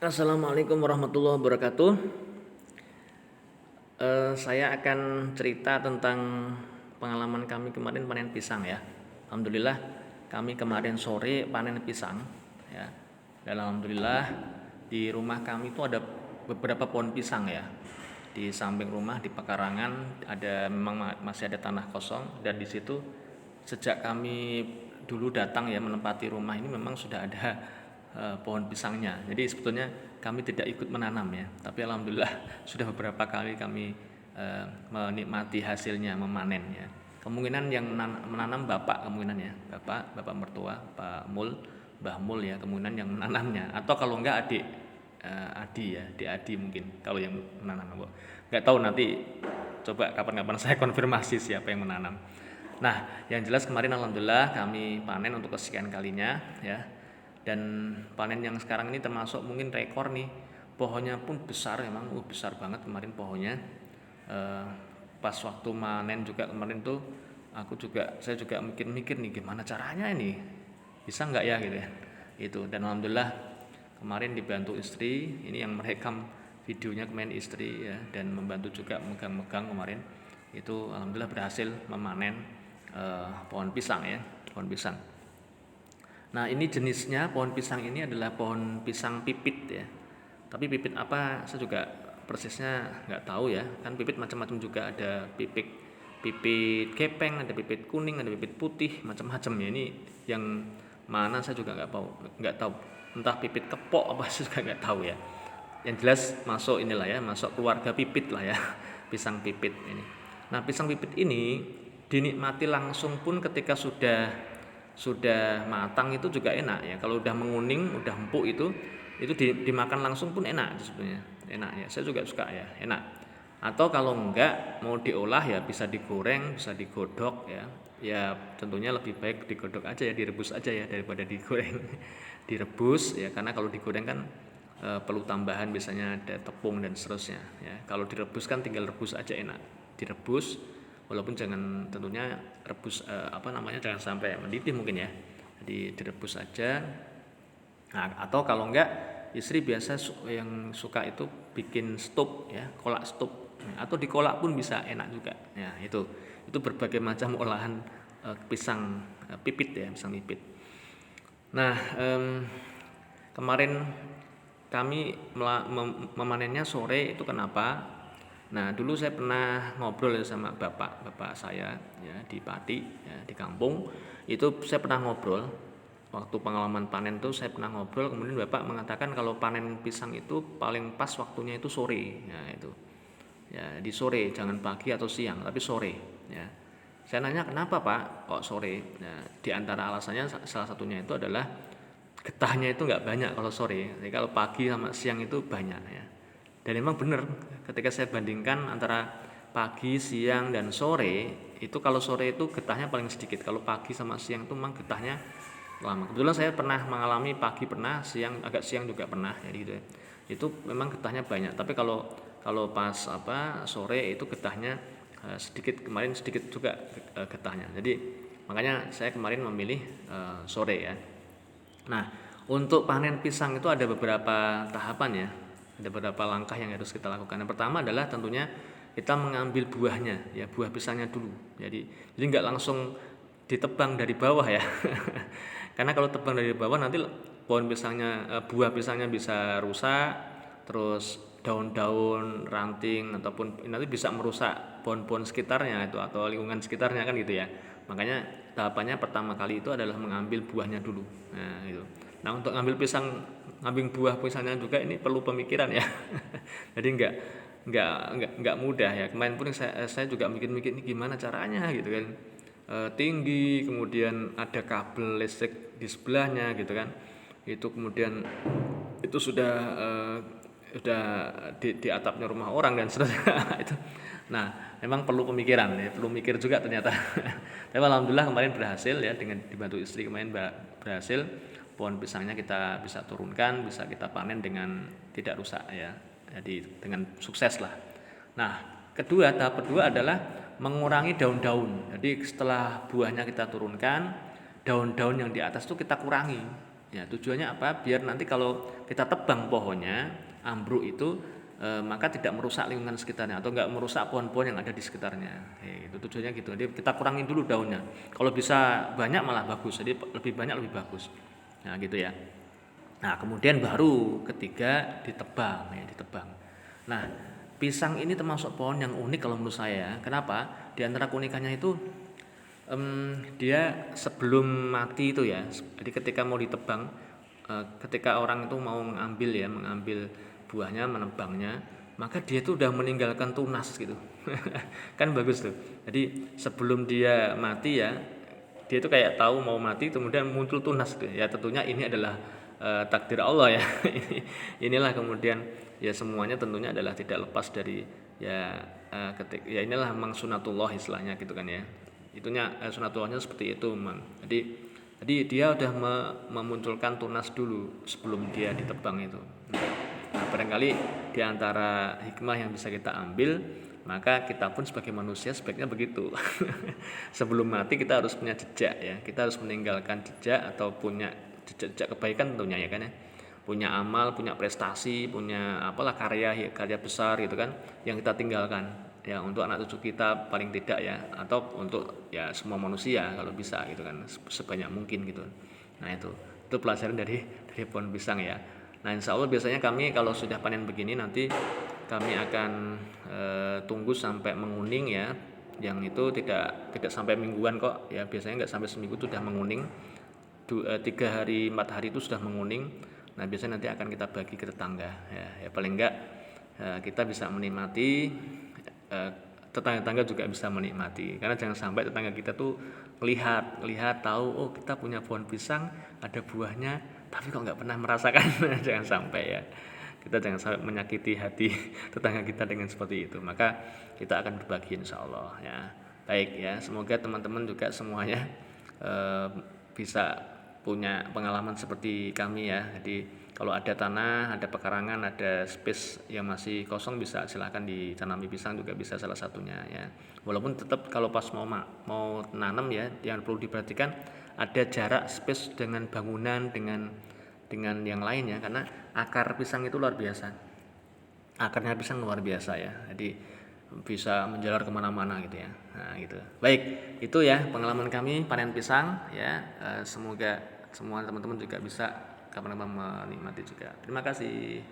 Assalamualaikum warahmatullahi wabarakatuh. Saya akan cerita tentang pengalaman kami kemarin panen pisang ya. Alhamdulillah kami kemarin sore panen pisang ya. Dan alhamdulillah di rumah kami itu ada beberapa pohon pisang ya. Di samping rumah di pekarangan memang masih ada tanah kosong, dan di situ sejak kami dulu datang ya menempati rumah ini memang sudah ada pohon pisangnya. Jadi sebetulnya kami tidak ikut menanam ya, tapi alhamdulillah sudah beberapa kali kami menikmati hasilnya, memanen ya. Kemungkinan yang menanam bapak, kemungkinan ya bapak mertua Pak Mul, Mbah Mul ya, kemungkinan yang menanamnya, atau kalau enggak adik Adi ya, adik Adi mungkin kalau yang menanam. Nggak tahu, nanti coba kapan-kapan saya konfirmasi siapa yang menanam. Nah, yang jelas kemarin alhamdulillah kami panen untuk kesekian kalinya ya. Dan panen yang sekarang ini termasuk mungkin rekor nih. Pohonnya pun besar, emang besar banget kemarin pohonnya. Eh, Pas waktu panen juga kemarin tuh saya juga mikir-mikir nih gimana caranya ini. Bisa nggak ya gitu ya. Itu, dan alhamdulillah kemarin dibantu istri, ini yang merekam videonya kemarin istri ya, dan membantu juga megang-megang kemarin. Itu alhamdulillah berhasil memanen pohon pisang ya, pohon pisang. Nah, ini jenisnya pohon pisang ini adalah pohon pisang pipit ya. Tapi pipit apa saya juga persisnya nggak tahu ya. Kan pipit macam-macam juga, ada pipit pipit kepeng, ada pipit kuning, ada pipit putih, macam-macam ya. Ini yang mana saya juga nggak tahu. Entah pipit kepok apa saya juga nggak tahu ya. Yang jelas masuk inilah ya, masuk keluarga pipit lah ya. Pisang pipit ini. Nah, pisang pipit ini dinikmati langsung pun ketika sudah matang itu juga enak ya. Kalau udah menguning, udah empuk itu dimakan langsung pun enak sebenarnya. Enak ya. Saya juga suka ya, enak. Atau kalau enggak mau diolah ya bisa digoreng, bisa digodok ya. Ya tentunya lebih baik digodok aja ya, direbus aja ya daripada digoreng. Direbus ya, karena kalau digoreng kan perlu tambahan, biasanya ada tepung dan seterusnya ya. Kalau direbus kan tinggal rebus aja enak. Direbus, walaupun jangan, tentunya rebus jangan sampai mendidih mungkin ya. Jadi direbus aja. Nah, atau kalau enggak, istri biasa yang suka itu bikin stup ya, kolak stup. Atau dikolak pun bisa enak juga. Ya, itu berbagai macam olahan pisang pipit ya, pisang pipit. Nah, kemarin kami memanennya sore itu kenapa? Nah, dulu saya pernah ngobrol ya sama bapak saya ya di Pati ya, di kampung. Itu saya pernah ngobrol waktu pengalaman panen tuh, saya pernah ngobrol, kemudian bapak mengatakan kalau panen pisang itu paling pas waktunya itu sore. Ya, itu. Ya, di sore, jangan pagi atau siang, tapi sore ya. Saya nanya kenapa Pak kok sore? Nah, di antara alasannya salah satunya itu adalah getahnya itu nggak banyak kalau sore. Jadi kalau pagi sama siang itu banyak ya. Dan memang benar, ketika saya bandingkan antara pagi, siang, dan sore, itu kalau sore itu getahnya paling sedikit. Kalau pagi sama siang itu memang getahnya lama. Kebetulan saya pernah mengalami pagi pernah, agak siang juga pernah, jadi gitu ya. Itu memang getahnya banyak. Tapi kalau kalau pas sore itu getahnya sedikit, kemarin sedikit juga getahnya. Jadi makanya saya kemarin memilih sore ya. Nah, untuk panen pisang itu ada beberapa tahapan ya. Ada beberapa langkah yang harus kita lakukan. Yang pertama adalah tentunya kita mengambil buahnya ya, buah pisangnya dulu. Jadi nggak langsung ditebang dari bawah ya. Karena kalau tebang dari bawah nanti pohon pisangnya, buah pisangnya bisa rusak, terus daun-daun, ranting ataupun nanti bisa merusak pohon-pohon sekitarnya itu atau lingkungan sekitarnya kan gitu ya. Makanya tahapannya pertama kali itu adalah mengambil buahnya dulu. Nah, itu. Nah, untuk ngambil buah pisangnya juga ini perlu pemikiran ya. Jadi enggak mudah ya. Kemarin pun saya juga mikir-mikir ini gimana caranya gitu kan. Tinggi, kemudian ada kabel listrik di sebelahnya gitu kan. Itu kemudian itu sudah di atapnya rumah orang dan seterusnya. Itu. Nah, memang perlu pemikiran ya, perlu mikir juga ternyata. Tapi alhamdulillah kemarin berhasil ya, dengan dibantu istri kemarin berhasil. Pohon pisangnya kita bisa turunkan, bisa kita panen dengan tidak rusak ya. Jadi dengan sukses lah. Nah, tahap kedua adalah mengurangi daun-daun. Jadi setelah buahnya kita turunkan, daun-daun yang di atas itu kita kurangi. Ya, tujuannya apa? Biar nanti kalau kita tebang pohonnya, ambruk itu maka tidak merusak lingkungan sekitarnya atau enggak merusak pohon-pohon yang ada di sekitarnya. Itu tujuannya gitu. Jadi kita kurangin dulu daunnya. Kalau bisa banyak malah bagus. Jadi lebih banyak lebih bagus. Nah, gitu ya. Nah, kemudian baru ketiga ditebang ya, ditebang. Nah, pisang ini termasuk pohon yang unik kalau menurut saya. Kenapa? Di antara keunikannya itu dia sebelum mati itu ya, jadi ketika mau ditebang, ketika orang itu mau mengambil buahnya, menebangnya, maka dia itu udah meninggalkan tunas gitu. Kan bagus tuh. Jadi sebelum dia mati ya, dia itu kayak tahu mau mati, kemudian muncul tunas gitu. Ya tentunya ini adalah takdir Allah ya. Inilah kemudian ya semuanya tentunya adalah tidak lepas dari ya ya inilah memang sunatullah istilahnya gitu kan ya. Itunya sunatullahnya seperti itu memang. Jadi dia udah memunculkan tunas dulu sebelum dia ditebang itu. Nah, barangkali di antara hikmah yang bisa kita ambil, maka kita pun sebagai manusia sebaiknya begitu. Sebelum mati kita harus punya jejak ya. Kita harus meninggalkan jejak atau punya jejak kebaikan tentunya ya kan ya. Punya amal, punya prestasi, punya apalah karya besar gitu kan yang kita tinggalkan ya untuk anak cucu kita paling tidak ya, atau untuk ya semua manusia kalau bisa gitu kan, sebanyak mungkin gitu. Nah, itu pelajaran dari pohon pisang ya. Nah, insya Allah biasanya kami kalau sudah panen begini nanti kami akan tunggu sampai menguning ya, yang itu tidak sampai mingguan kok ya, biasanya nggak sampai seminggu itu sudah menguning. 3 hari 4 hari itu sudah menguning. Nah, biasanya nanti akan kita bagi ke tetangga ya, paling enggak kita bisa menikmati, tetangga-tetangga juga bisa menikmati, karena jangan sampai tetangga kita tuh lihat tahu oh kita punya pohon pisang ada buahnya tapi kok nggak pernah merasakan. Jangan sampai ya, kita jangan sampai menyakiti hati tetangga kita dengan seperti itu, maka kita akan berbagi insya Allah ya. Baik ya, semoga teman-teman juga semuanya bisa punya pengalaman seperti kami ya. Jadi kalau ada tanah, ada pekarangan, ada space yang masih kosong, bisa silahkan ditanami pisang juga bisa salah satunya ya. Walaupun tetap kalau pas mau nanam ya, yang perlu diperhatikan ada jarak space dengan bangunan, dengan yang lainnya, karena akar pisang itu luar biasa. Akarnya pisang luar biasa ya. Jadi bisa menjalar kemana-mana gitu ya. Nah gitu. Baik, itu ya pengalaman kami panen pisang ya. Semoga semua teman-teman juga bisa kapan-kapan menikmati juga. Terima kasih.